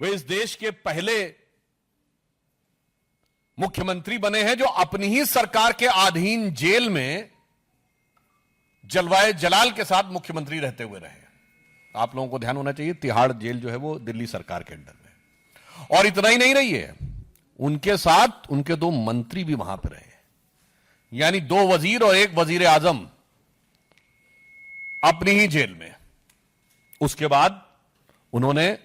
वे इस देश के पहले मुख्यमंत्री बने हैं जो अपनी ही सरकार के अधीन जेल में जलवाए जलाल के साथ मुख्यमंत्री रहते हुए रहे। आप लोगों को ध्यान होना चाहिए, तिहाड़ जेल जो है वो दिल्ली सरकार के अंडर में। और इतना ही नहीं रही है, उनके साथ उनके 2 मंत्री भी वहां पर रहे, यानी 2 वजीर और 1 वजीर आजम अपनी ही जेल में। उसके बाद उन्होंने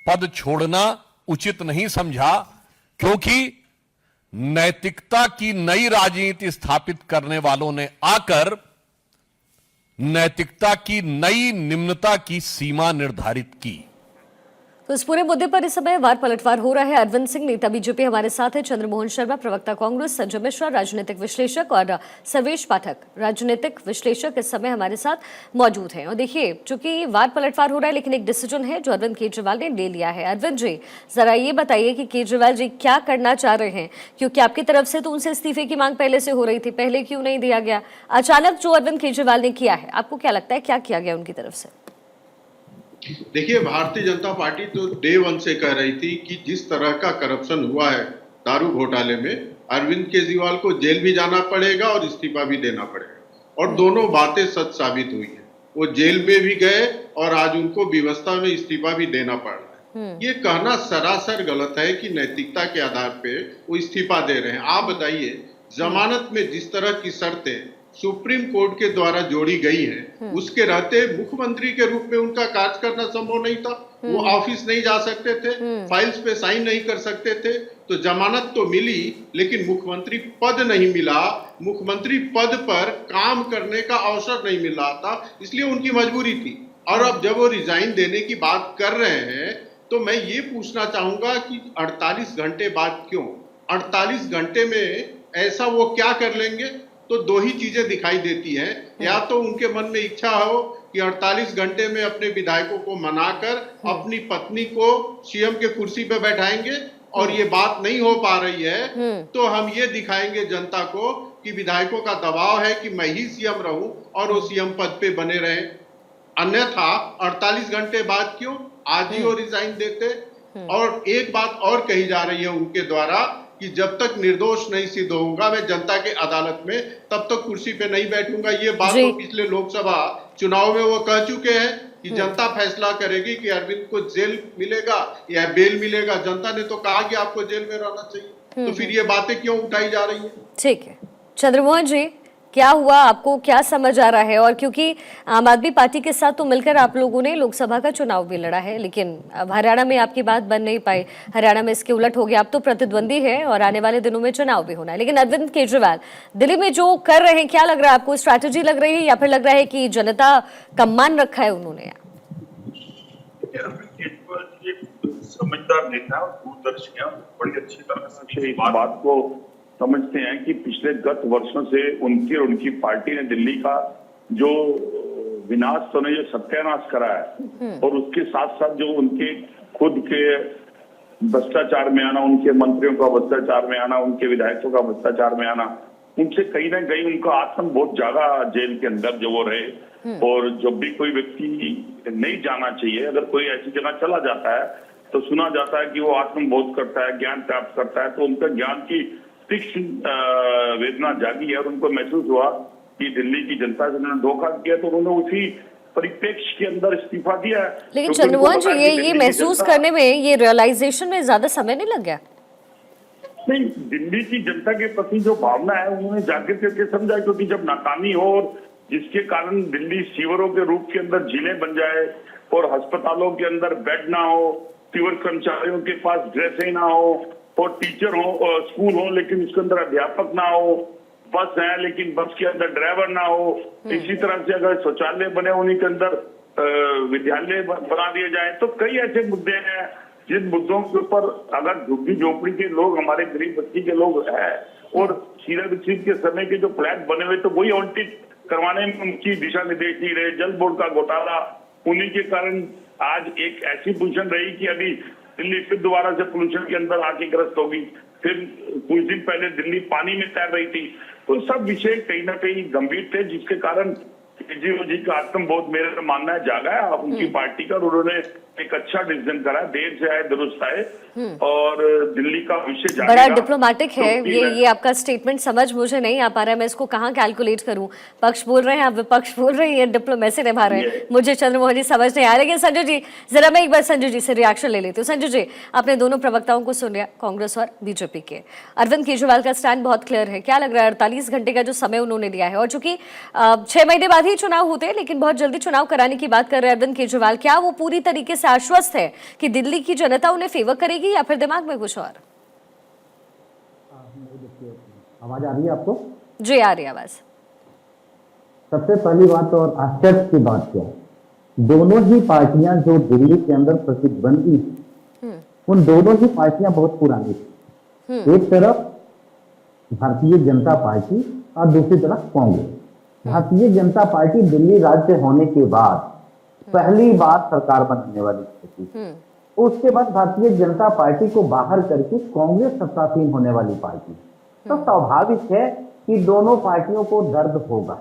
पद छोड़ना उचित नहीं समझा, क्योंकि नैतिकता की नई राजनीति स्थापित करने वालों ने आकर नैतिकता की नई निम्नता की सीमा निर्धारित की। तो इस पूरे मुद्दे पर इस समय वार पलटवार हो रहा है। अरविंद सिंह नेता बीजेपी हमारे साथ है, चंद्रमोहन शर्मा प्रवक्ता कांग्रेस, संजय मिश्रा राजनीतिक विश्लेषक और सर्वेश पाठक राजनीतिक विश्लेषक इस समय हमारे साथ मौजूद हैं। और देखिए, चूंकि वार पलटवार हो रहा है, लेकिन एक डिसीजन है जो अरविंद केजरीवाल ने ले लिया है। अरविंद जी, जरा ये बताइए कि केजरीवाल जी क्या करना चाह रहे हैं, क्योंकि आपकी तरफ से तो उनसे इस्तीफे की मांग पहले से हो रही थी, पहले क्यों नहीं दिया गया? अचानक जो अरविंद केजरीवाल ने किया है, आपको क्या लगता है क्या किया गया उनकी तरफ से? देखिए, भारतीय जनता पार्टी तो डे 1 से कह रही थी कि जिस तरह का करप्शन हुआ है दारू घोटाले में, अरविंद केजरीवाल को जेल भी जाना पड़ेगा और इस्तीफा भी देना पड़ेगा। और दोनों बातें सच साबित हुई है। वो जेल में भी गए और आज उनको व्यवस्था में इस्तीफा भी देना पड़ रहा है। ये कहना सरासर गलत है कि नैतिकता के आधार पे वो इस्तीफा दे रहे हैं। आप बताइए, जमानत में जिस तरह की शर्तें सुप्रीम कोर्ट के द्वारा जोड़ी गई हैं, उसके रहते मुख्यमंत्री के रूप में उनका कार्य करना संभव नहीं था। वो ऑफिस नहीं जा सकते थे, फाइल्स पे साइन नहीं कर सकते थे। तो जमानत तो मिली, लेकिन मुख्यमंत्री पद नहीं मिला, मुख्यमंत्री पद पर काम करने का अवसर नहीं मिल रहा था, इसलिए उनकी मजबूरी थी। और अब जब वो रिजाइन देने की बात कर रहे हैं, तो मैं ये पूछना चाहूंगा कि 48 घंटे बाद क्यों? 48 घंटे में ऐसा वो क्या कर लेंगे? तो 2 ही चीजें दिखाई देती हैं। या तो उनके मन में इच्छा हो कि 48 घंटे में अपने विधायकों को मनाकर अपनी पत्नी को सीएम के कुर्सी पे बैठाएंगे, और ये बात नहीं हो पा रही है तो हम ये दिखाएंगे जनता को कि विधायकों का दबाव है कि मैं ही सीएम रहूं और वो सीएम पद पे बने रहें। अन्यथा 48 घंटे बाद क्यों, आज ही वो रिजाइन देते। और एक बात और कही जा रही है उनके द्वारा कि जब तक निर्दोष नहीं सिद्ध होगा मैं जनता के अदालत में, तब तक कुर्सी पे नहीं बैठूंगा। ये बात तो पिछले लोकसभा चुनाव में वो कह चुके हैं कि जनता फैसला करेगी कि अरविंद को जेल मिलेगा या बेल मिलेगा। जनता ने तो कहा कि आपको जेल में रहना चाहिए, तो फिर ये बातें क्यों उठाई जा रही है? ठीक है, चंद्रमोहन जी, क्या हुआ, आपको क्या समझ आ रहा है? और क्योंकि आम आदमी पार्टी के साथ तो मिलकर आप लोगों ने लोकसभा का चुनाव भी लड़ा है, लेकिन अब हरियाणा में आपकी बात बन नहीं पाई, हरियाणा में इसके उलट हो गया। अब तो प्रतिद्वंदी है और आने वाले दिनों में चुनाव भी होना है। लेकिन अरविंद केजरीवाल दिल्ली में जो कर रहे हैं, क्या लग रहा है आपको? स्ट्रैटेजी लग रही है या फिर लग रहा है कि जनता का मान रखा है उन्होंने? समझदार नेता और दूरदर्शी है, बड़ी अच्छी तरह से इस बात को समझते हैं कि पिछले गत वर्षों से उनकी और उनकी पार्टी ने दिल्ली का जो विनाश तो नहीं, जो सत्यानाश करा है, और उसके साथ साथ जो उनके खुद के भ्रष्टाचार में आना, उनके मंत्रियों का भ्रष्टाचार में आना, उनके विधायकों का भ्रष्टाचार में आना, उनसे कहीं ना कहीं उनका आत्म बहुत ज्यादा जेल के अंदर जो वो रहे। और जब भी कोई व्यक्ति नहीं जाना चाहिए, अगर कोई ऐसी जगह चला जाता है तो सुना जाता है कि वो आत्मबोध करता है, ज्ञान प्राप्त करता है। तो उनका ज्ञान की तीक्ष्ण वेदना जागी है और उनको महसूस हुआ कि दिल्ली की जनता से उन्होंने धोखा किया, तो उन्होंने उसी परिप्रेक्ष्य के अंदर इस्तीफा दिया है। लेकिन चंद्रमोहन जी, ये महसूस करने में, ये रियलाइजेशन में ज्यादा समय नहीं लग गया? नहीं, दिल्ली की जनता के प्रति जो भावना है उन्होंने जागृत करके समझा, क्योंकि जब नाकामी हो और जिसके कारण दिल्ली सीवरों के रूप के अंदर झीलें बन जाए और अस्पतालों के अंदर बेड ना हो, सीवर कर्मचारियों के पास ड्रेसें ना हो, और टीचर हो, स्कूल हो लेकिन उसके अंदर अध्यापक ना हो, बस है लेकिन बस के अंदर ड्राइवर ना हो, इसी तरह से अगर शौचालय बने उन्हीं के अंदर विद्यालय बना दिए जाए, तो कई ऐसे मुद्दे हैं जिन मुद्दों के ऊपर अगर झुग्गी झोपड़ी के लोग, हमारे गरीब बस्ती के लोग हैं, और शीला दीक्षित के समय के जो फ्लैट बने हुए तो वही आवंटित करवाने में उनकी दिशा निर्देश नहीं रहे। जल बोर्ड का घोटाला, उन्हीं के कारण आज एक ऐसी पोजीशन रही कि अभी दिल्ली फिर दोबारा से पोल्यूशन के अंदर आके ग्रस्त होगी। फिर कुछ दिन पहले दिल्ली पानी में तैर रही थी। तो सब विषय कहीं ना कहीं गंभीर थे, जिसके कारण केजरीवाल जी का आत्मबोध मेरा मानना है जागा है उनकी पार्टी का। उन्होंने एक अच्छा डिसीजन करा, देर से आए दुरुस्त आए, और दिल्ली का विषय जानेगा। बड़ा डिप्लोमेटिक है क्योंकि ये आपका स्टेटमेंट समझ मुझे नहीं आ पा रहा है, मैं इसको कहाँ कैलकुलेट करूं। पक्ष बोल रहे हैं, आप विपक्ष बोल रहे हैं, ये डिप्लोमेसी निभा रहे हैं, मुझे चंद्रमोहन जी समझ नहीं आ रहा। लेकिन संजय जी, जरा मैं एक बार संजय जी से रिएक्शन ले लेती हूँ। संजय जी, आपने दोनों प्रवक्ताओं को सुन लिया, कांग्रेस और बीजेपी के। अरविंद केजरीवाल का स्टैंड बहुत क्लियर है, क्या लग रहा है 48 घंटे का जो समय उन्होंने लिया है, और चूंकि 6 महीने बाद ही चुनाव होते हैं, लेकिन बहुत जल्दी चुनाव कराने की बात कर रहे हैं अरविंद केजरीवाल, क्या वो पूरी तरीके से आश्वस्त है कि दिल्ली की जनता उन्हें फेवर करेगी या फिर दिमाग में कुछ और? आवाज आ रही है आपको? जी आ रही आवाज। सबसे पहली बात और आश्चर्य की बात क्या है, दोनों ही पार्टियां जो दिल्ली के अंदर प्रतिद्वंदी थी, उन दोनों ही पार्टियां बहुत पुरानी थी। एक तरफ भारतीय जनता पार्टी और दूसरी तरफ कांग्रेस। भारतीय जनता पार्टी दिल्ली राज्य होने के बाद पहली बार सरकार बनने वाली थी। उसके बाद भारतीय जनता पार्टी को बाहर करके कांग्रेस सत्तासीन होने वाली पार्टी। तो स्वाभाविक है कि दोनों पार्टियों को दर्द होगा,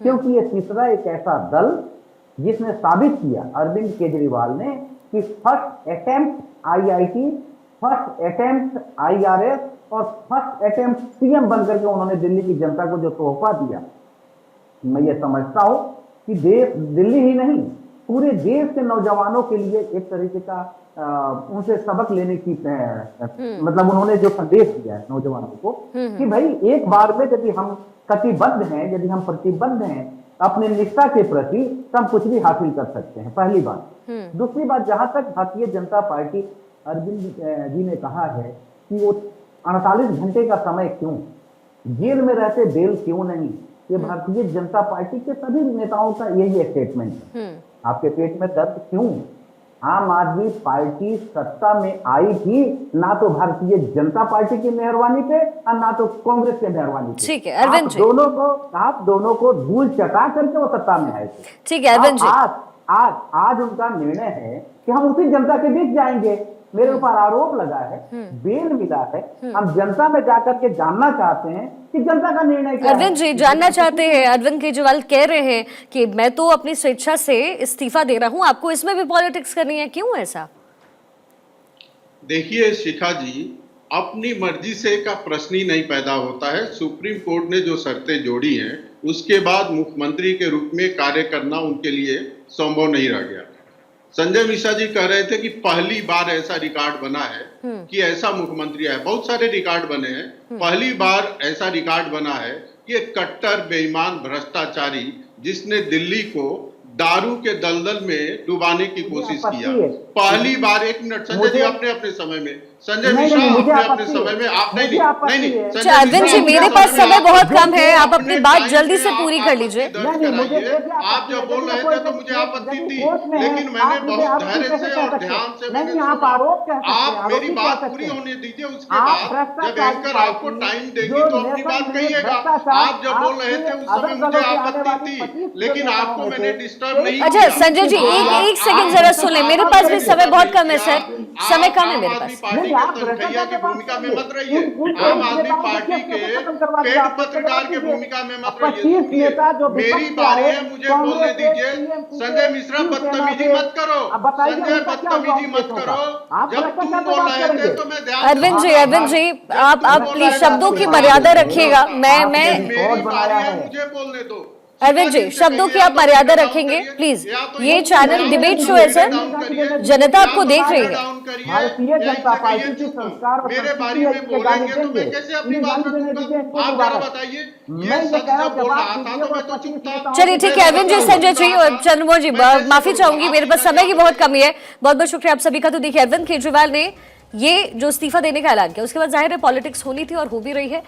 क्योंकि ये तीसरा एक ऐसा दल जिसने साबित किया अरविंद केजरीवाल ने कि first attempt IIT, first attempt IRS और फर्स्ट अटेम्प्ट सीएम बनकर के उन्होंने दिल्ली की जनता को जो तोहफा दिया, मैं ये समझता हूं कि दिल्ली ही नहीं पूरे देश के नौजवानों के लिए एक तरीके का उनसे सबक लेने की मतलब उन्होंने जो संदेश दिया है नौजवानों को कि भाई एक बार में यदि हम कटिबद्ध हैं, यदि हम प्रतिबद्ध हैं अपने निष्ठा के प्रति, तो हम कुछ भी हासिल कर सकते हैं, पहली बात। दूसरी बात, जहां तक भारतीय जनता पार्टी, अरविंद जी ने कहा है कि वो 48 घंटे का समय क्यों, जेल में रहते बेल क्यों नहीं, ये भारतीय जनता पार्टी के सभी नेताओं का यही स्टेटमेंट है। आपके पेट में दर्द क्यों? आम आदमी पार्टी सत्ता में आई थी ना तो भारतीय जनता पार्टी की मेहरबानी पे और ना तो कांग्रेस की मेहरबानी पे। ठीक है अरविंद जी, आप दोनों को धूल चटा करके वो सत्ता में आए थे। ठीक है अरविंद जी, आज उनका निर्णय है कि हम उसी जनता के बीच जाएंगे। मेरे ऊपर आरोप लगा है, बेल मिला है, हम जनता में जाकर के जानना चाहते हैं कि जनता का निर्णय क्या है। अरविंद जी जानना चाहते हैं, अरविंद केजरीवाल कह रहे हैं कि मैं तो अपनी स्वेच्छा से इस्तीफा दे रहा हूं, आपको इसमें भी पॉलिटिक्स करनी है, क्यों ऐसा? देखिए शिखा जी, अपनी मर्जी से का प्रश्न ही नहीं पैदा होता है। सुप्रीम कोर्ट ने जो शर्तें जोड़ी हैं, उसके बाद मुख्यमंत्री के रूप में कार्य करना उनके लिए संभव नहीं रह गया। संजय मिश्रा जी कह रहे थे कि पहली बार ऐसा रिकॉर्ड बना है कि ऐसा मुख्यमंत्री आया। बहुत सारे रिकॉर्ड बने हैं, पहली बार ऐसा रिकॉर्ड बना है कि एक कट्टर बेईमान भ्रष्टाचारी जिसने दिल्ली को दारू के दलदल में डुबाने की कोशिश किया, पहली बार। एक मिनट संजय जी, अपने अपने समय में, संजय मिश्रा अपने समय में, आप नहीं अरविंद जी मेरे पास समय बहुत कम है, आप अपनी बात जल्दी से पूरी कर लीजिए। आप जब बोल रहे थे तो मुझे आपत्ति थी, लेकिन मैंने बहुत धैर्य से और ध्यान से मैंने सुना। आप मेरी बात पूरी होने दीजिए, उसके बाद जब एंकर आपको टाइम देगी तो अपनी बात कहिएगा। आप जब बोल रहे थे उस समय मुझे आपत्ति थी, लेकिन आपको मैंने डिस्टर्ब नहीं। अच्छा संजय जी एक सेकंड जरा सुन ले, मेरे पास भी समय बहुत कम है सर, समय कम है मेरे पास। तनखैया की भूमिका में मत रहिए, आम आदमी पार्टी के पेड पत्रकार के भूमिका में मत रहिए। मेरी बारी है, मुझे बोलने दीजिए। संजय मिश्रा बदतमीजी मत करो, संजय बदतमीजी मत करो। जब तुम बोल रहे थे तो मैं ध्यान। अरविंद जी आप प्लीज शब्दों की मर्यादा रखिएगा। मैं मेरी बारी है, मुझे बोलने दो। अरविंद जी शब्दों की आप मर्यादा रखेंगे प्लीज। ये चैनल डिबेट शो है सर, जनता आपको देख रही है। भारतीय जनता पार्टी की संस्कार और मेरे बारे में बोलेंगे तो मैं कैसे अपनी बात रखूंगा? आप जरा बताइए, ये सच जब बोल रहा था तो मैं तो चुप था। चलिए ठीक है अरविंद जी, संजय जी और चंद्रमोहन जी माफी चाहूंगी, मेरे पास समय की बहुत कमी है। बहुत बहुत शुक्रिया आप सभी का। तो देखिए अरविंद केजरीवाल ने ये जो इस्तीफा देने का ऐलान किया, उसके बाद जाहिर है पॉलिटिक्स होनी थी और हो भी रही है।